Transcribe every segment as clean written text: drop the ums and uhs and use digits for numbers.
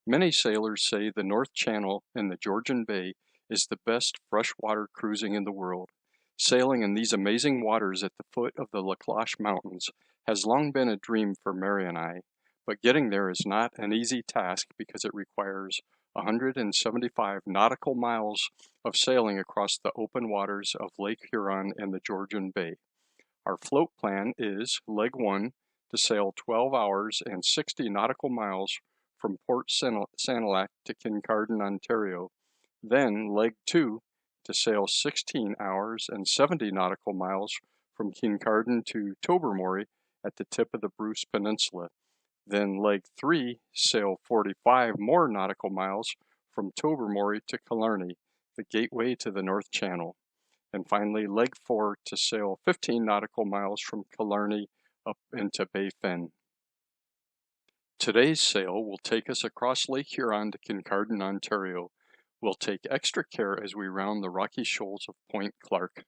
Many sailors say the North Channel and the Georgian Bay is the best freshwater cruising in the world. Sailing in these amazing waters at the foot of the Laclache Mountains has long been a dream for Mary and I, but getting there is not an easy task because it requires 175 nautical miles of sailing across the open waters of Lake Huron and the Georgian Bay. Our float plan is Leg 1 to sail 12 hours and 60 nautical miles from Port Sanilac to Kincardine, Ontario. Then Leg 2 to sail 16 hours and 70 nautical miles from Kincardine to Tobermory at the tip of the Bruce Peninsula. Then Leg 3 sail 45 more nautical miles from Tobermory to Killarney, the gateway to the North Channel. And finally, Leg 4 to sail 15 nautical miles from Killarney up into Bay Fen. Today's sail will take us across Lake Huron to Kincardine, Ontario. We'll take extra care as we round the rocky shoals of Point Clark.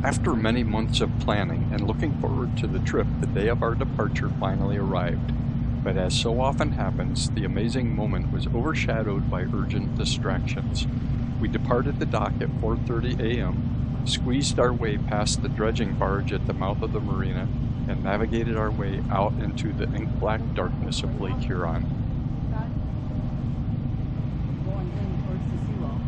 After many months of planning and looking forward to the trip, the day of our departure finally arrived. But as so often happens, the amazing moment was overshadowed by urgent distractions. We departed the dock at 4:30 a.m., squeezed our way past the dredging barge at the mouth of the marina, and navigated our way out into the ink-black darkness of Lake Huron. Going in towards the seawall.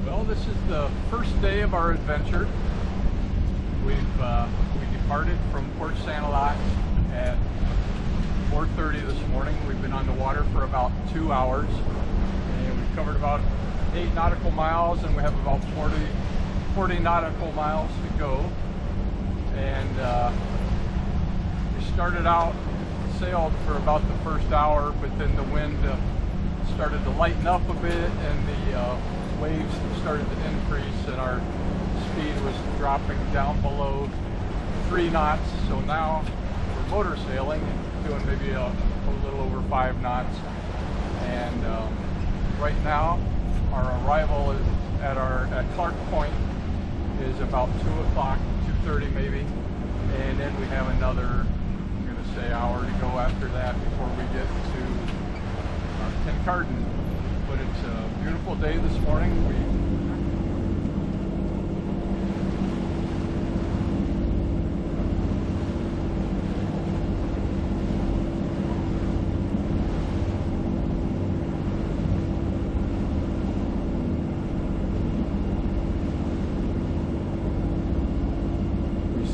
Well, this is the first day of our adventure. We departed from Port Sanilac at 4:30 this morning. We've been on the water for about 2 hours, and we've covered about 8 nautical miles, and we have about 40 nautical miles to go. And we started out, sailed for about the first hour, but then the wind started to lighten up a bit, and the waves started to increase, and our speed was dropping down below 3 knots. So now we're motor sailing, doing maybe a little over 5 knots. And right now our arrival is at Clark Point is about 2 o'clock, 2:30 maybe, and then we have another, I'm going to say, hour to go after that before we get to Kincardine. But it's a beautiful day this morning.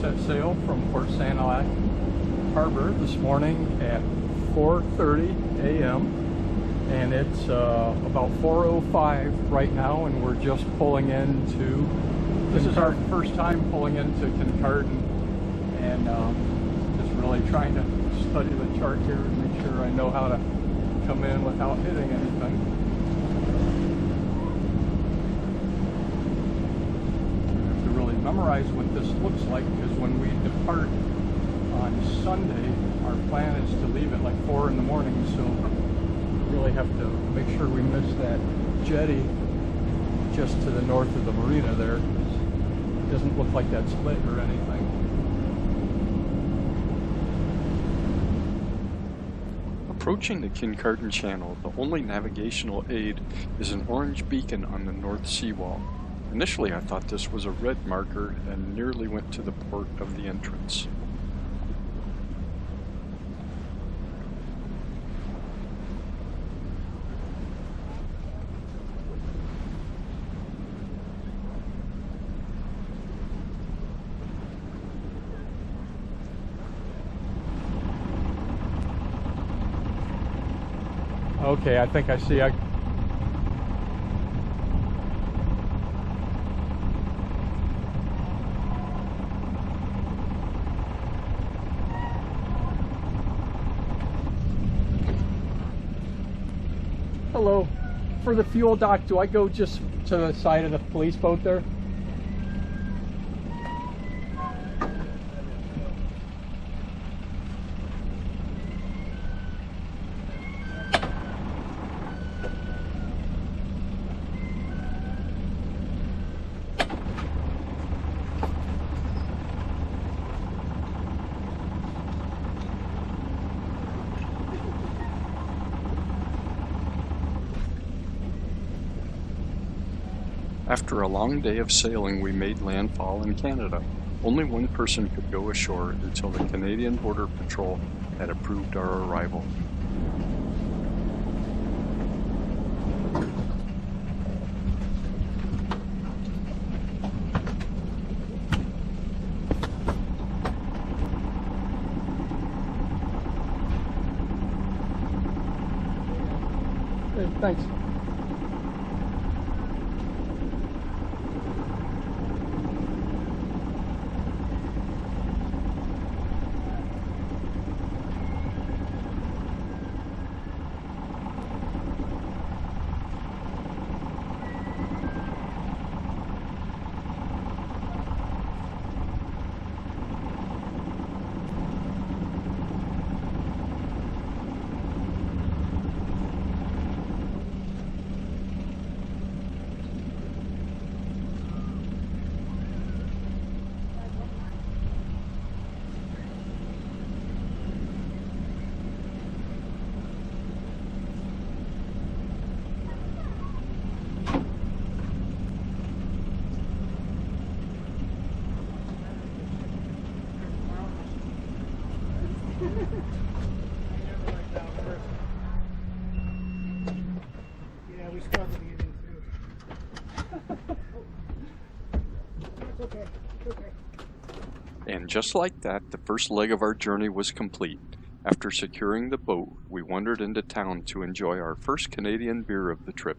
Set sail from Port Sanilac Harbor this morning at 4:30 a.m. and it's about 4:05 right now, and we're just pulling into. This is our first time pulling into Kincardine, and just really trying to study the chart here and make sure I know how to come in without hitting anything. Memorize what this looks like, because when we depart on Sunday, our plan is to leave at like 4 in the morning, so we really have to make sure we miss that jetty just to the north of the marina there. It doesn't look like that's lit or anything. Approaching the Kincardine Channel, the only navigational aid is an orange beacon on the north seawall. Initially, I thought this was a red marker and nearly went to the port of the entrance. Okay, I think I see. Hello. For the fuel dock, do I go just to the side of the police boat there? After a long day of sailing, we made landfall in Canada. Only one person could go ashore until the Canadian Border Patrol had approved our arrival. Hey, thanks. Yeah, we struggled to get in too. It's okay. It's okay. And just like that, the first leg of our journey was complete. After securing the boat, we wandered into town to enjoy our first Canadian beer of the trip.